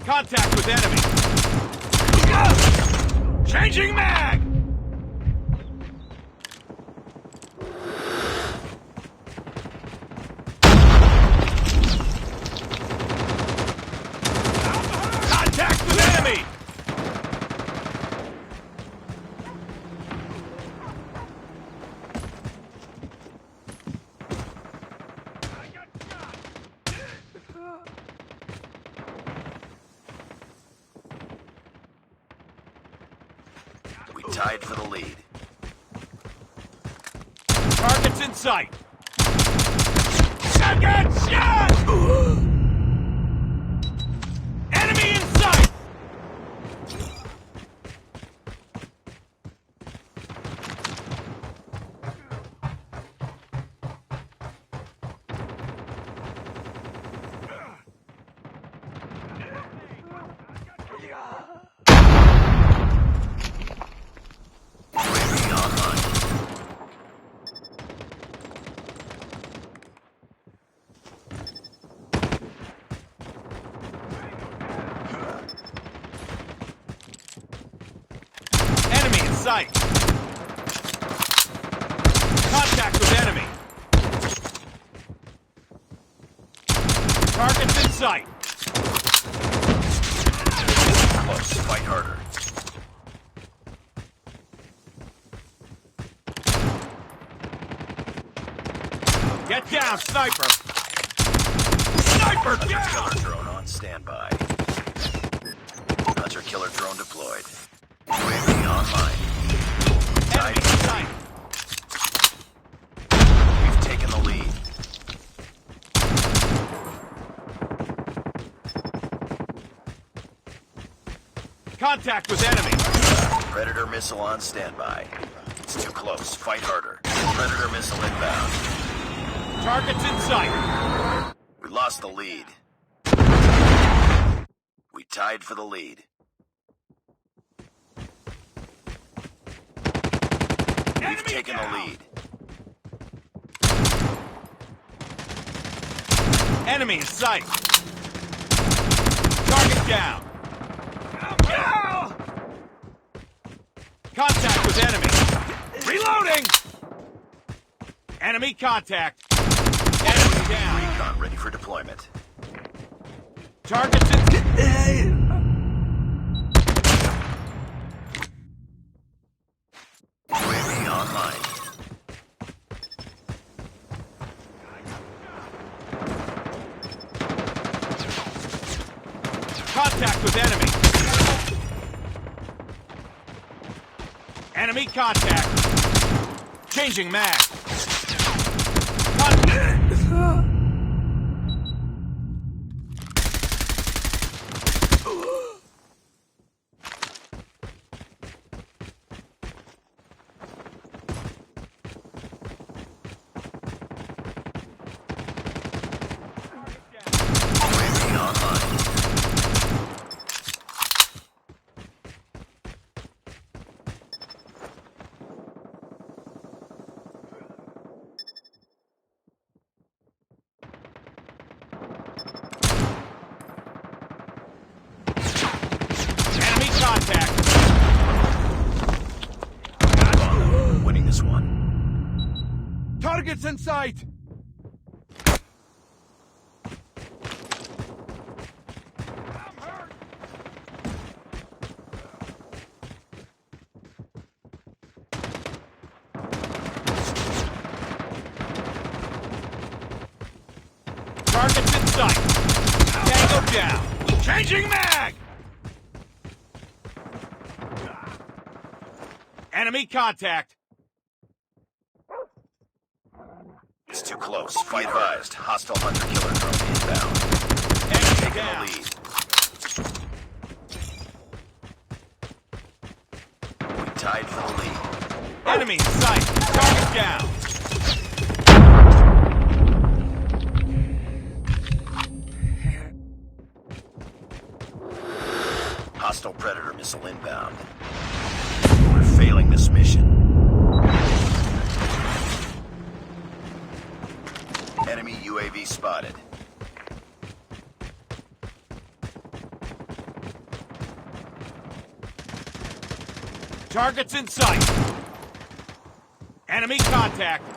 Contact with enemy. Changing mag! Contact with enemy! We tied for the lead. Targets in sight. Second shot! Enemy in sight! UAV online. Enemy in sight. Contact with enemy. Targets in sight. Close. Fight harder. Get down, sniper! Sniper Hunter down! killer drone on standby. Hunter killer drone deployed. UAV online. Enemy in sight. We've taken the lead. Contact with enemy. Predator missile on standby. It's too close. Fight harder. Predator missile inbound. Targets in sight. We lost the lead. We tied for the lead. We've Enemy taken down. the lead. Enemy in sight. Target down. Contact with enemy. Reloading! Enemy contact. Enemy down. Recon ready for deployment. Targets in... UAV online. Contact with enemy. Enemy contact. Changing mag. UAV online. Enemy contact. Winning this one. Targets in sight. Targets in sight. Tango down. Changing mag. Enemy contact. It's too close. Fight advised. Hostile hunter killer drone inbound. Enemy Taking down. the lead. We tied for the lead. Enemy in sight. Target down. Hostile Predator missile inbound. We're failing this mission. Enemy UAV spotted. Targets in sight. Enemy contact.